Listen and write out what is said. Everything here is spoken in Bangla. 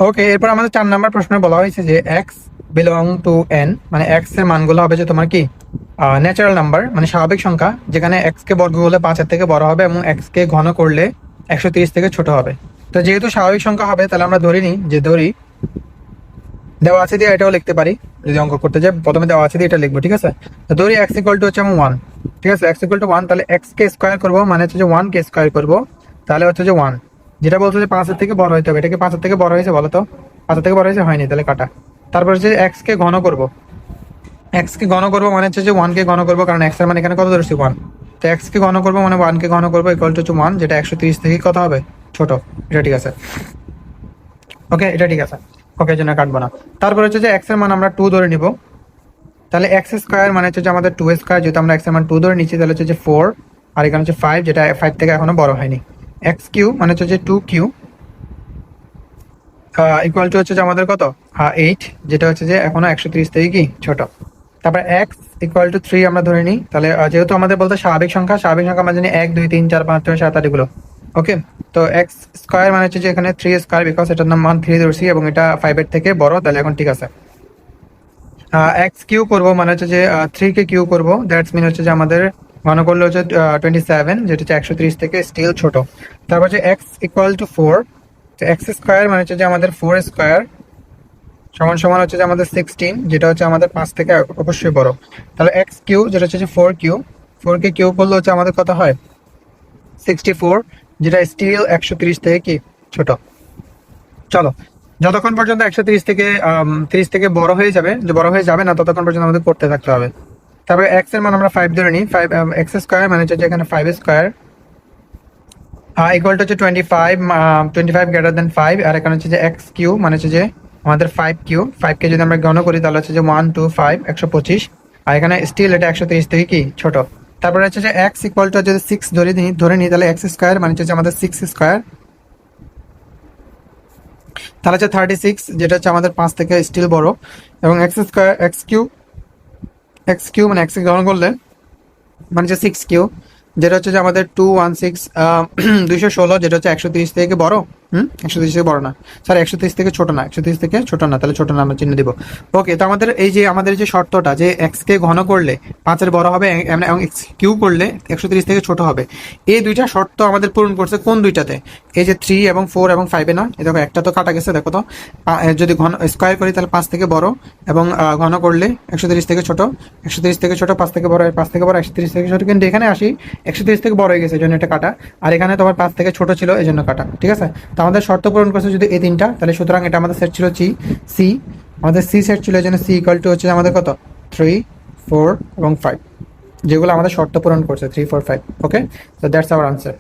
ওকে, এরপর আমাদের 4 নাম্বার প্রশ্নে বলা হয়েছে যে এক্স বিলং টু এন, মানে এক্স এর মানগুলো হবে যে তোমার কি ন্যাচারাল নাম্বার, মানে স্বাভাবিক সংখ্যা, যেখানে এক্স কে বর্গ করলে 5 এর থেকে বড় হবে এবং এক্স কে ঘন করলে 130 থেকে ছোট হবে। তো যেহেতু স্বাভাবিক সংখ্যা হবে, তাহলে আমরা ধরে নিই যে দেওয়া আছে দিয়ে এটাও লিখতে পারি। যদি অঙ্ক করতে যাই প্রথমে দেওয়া আছে দিয়ে এটা লিখবো, ঠিক আছে। তো ধরি এক্স ইকুয়াল টু হচ্ছে 1, ঠিক আছে। এক্স ইকুয়াল টু 1, তাহলে এক্স কে স্কোয়ার করবো, মানে হচ্ছে যে 1 কে স্কোয়ার করবো, তাহলে হচ্ছে যে 1। যেটা বলছে যে 5 এর থেকে বড় হইতে হবে, এটা কি 5 এর থেকে বড় হয়েছে বলো তো? 5 এর থেকে বড় হয়েছে, হয়নি, তাহলে কাটা। তারপর হচ্ছে এক্স কে ঘন করবো, এক্স কে ঘন করবো মানে হচ্ছে যে 1 কে ঘন করবো, কারণ এক্স এর মানে এখানে কত ধরছি 1। তো এক্স কে ঘন করবো মানে 1 কে ঘন করবো ইকুয়াল টু 1, যেটা 130 থেকে কত হবে ছোট। এটা ঠিক আছে, ওকে, এটা ঠিক আছে। ওকে, জন্য কাটবো না। তারপর হচ্ছে যে এক্স এর মান আমরা 2 ধরে নিব, তাহলে এক্স স্কোয়ার মানে হচ্ছে যে আমাদের 2 স্কোয়ার, যেহেতু আমরা এক্স এর মান 2 ধরে নিচ্ছি, তাহলে হচ্ছে যে 4, আর এখানে হচ্ছে 5, যেটা 5 থেকে এখনো বড় হয়নি। এক্স কিউ মানে হচ্ছে যে 2 কিউ ইকুয়াল টু হচ্ছে যে আমাদের কত 8, যেটা হচ্ছে যে এখনো 130 থেকে কি ছোট। তারপর এক্স ইকুয়াল টু 3 আমরা ধরে নিই, তাহলে যেহেতু আমাদের বলতে স্বাভাবিক সংখ্যা, স্বাভাবিক সংখ্যা আমরা জানি 1 2 3 4 5 6 7 8 এগুলো। ওকে, তো এক্স স্কোয়ার মানে হচ্ছে যে এখানে 3 স্কোয়ার, বিকজ এটার নাম মান 3 ধরছি এবং এটা 5 এর থেকে বড়, তাহলে এখন ঠিক আছে। এক্স কিউ করবো মানে হচ্ছে যে 3 কে কিউ করবো, দ্যাটস মিন হচ্ছে যে আমাদের ঘন করলে হচ্ছে 27, যেটা হচ্ছে 130 থেকে স্টিল ছোট। তারপর হচ্ছে এক্স ইকুয়াল টু 4, তো এক্স স্কোয়ার মানে হচ্ছে যে আমাদের 4 স্কোয়ার সমান সমান হচ্ছে যে আমাদের 16, যেটা হচ্ছে আমাদের 5 থেকে অবশ্যই বড়। তাহলে এক্স কিউ যেটা হচ্ছে যে 4 কিউ, 4 কে কিউ করলে হচ্ছে আমাদের কত হয় 64, যেটা স্টিল 130 থেকে কি ছোট। চলো, যতক্ষণ পর্যন্ত 130 থেকে 30 থেকে বড় হয়ে যাবে, যে বড় হয়ে যাবে না, ততক্ষণ পর্যন্ত আমাদের করতে থাকতে হবে। তারপরে এক্স এর মান আমরা 5 ধরে নিই, 5 এক্স স্কোয়ার মানে হচ্ছে এখানে 5 স্কোয়ার ইকুয়াল টু হচ্ছে 25, 25 গ্রেটার দেন 5, আর এখানে হচ্ছে যে এক্স কিউ মানে হচ্ছে যে আমাদের 5 কিউ, 5 কে যদি আমরা গণ করি তাহলে হচ্ছে যে 1 2 5 125, আর এখানে স্টিল এটা 130 থেকে কি ছোট। তারপরে হচ্ছে যে এক্স ইকুয়াল টু যদি 6 ধরে নিই তাহলে এক্স স্কোয়ার মানে হচ্ছে যে আমাদের 6 স্কোয়ার, তাহলে হচ্ছে 36, যেটা হচ্ছে আমাদের 5 থেকে স্টিল বড়। এবং এক্স স্কোয়ার এক্স কিউ মানে এক্স গ্রহণ করলে মানে হচ্ছে 6 কিউ, যেটা হচ্ছে যে আমাদের 216 216, যেটা হচ্ছে 130 থেকে বড়। 130 থেকে বড় না, স্যার 130 থেকে ছোট না, 130 থেকে ছোট না, তাহলে ছোট না আমরা চিহ্ন দিব। ওকে, তো আমাদের যে শর্তটা যে এক্স কে ঘন করলে 5 এর বড় হবে এবং এক্স কিউ করলে 130 থেকে ছোট হবে, এই দুইটা শর্ত আমাদের পূরণ করছে কোন দুইটাতে? এই যে 3 এবং 4 এবং 5 এ না, এই দেখো একটা তো কাটা গেছে, দেখো তো। যদি ঘন স্কোয়ার করি তাহলে 5 থেকে বড়, এবং ঘন করলে 130 থেকে ছোট, 130 থেকে ছোট, 5 থেকে বড়, 5 থেকে বড় 130 থেকে ছোট, কিন্তু এখানে আসি 130 থেকে বড় হয়ে গেছে, এই জন্য এটা কাটা। আর এখানে তোমার 5 থেকে ছোট ছিল, এই জন্য কাটা, ঠিক আছে। তো আমাদের শর্ত পূরণ করছে যদি এই তিনটা, তাহলে সুতরাং এটা আমাদের সেট ছিল সি, আমাদের সি সেট ছিল, এই জন্য সি ইকুয়াল টু হচ্ছে আমাদের কত 3 4 এবং 5, যেগুলো আমাদের শর্ত পূরণ করছে 3 4 5। ওকে, তো দ্যাটস আওয়ার আনসার।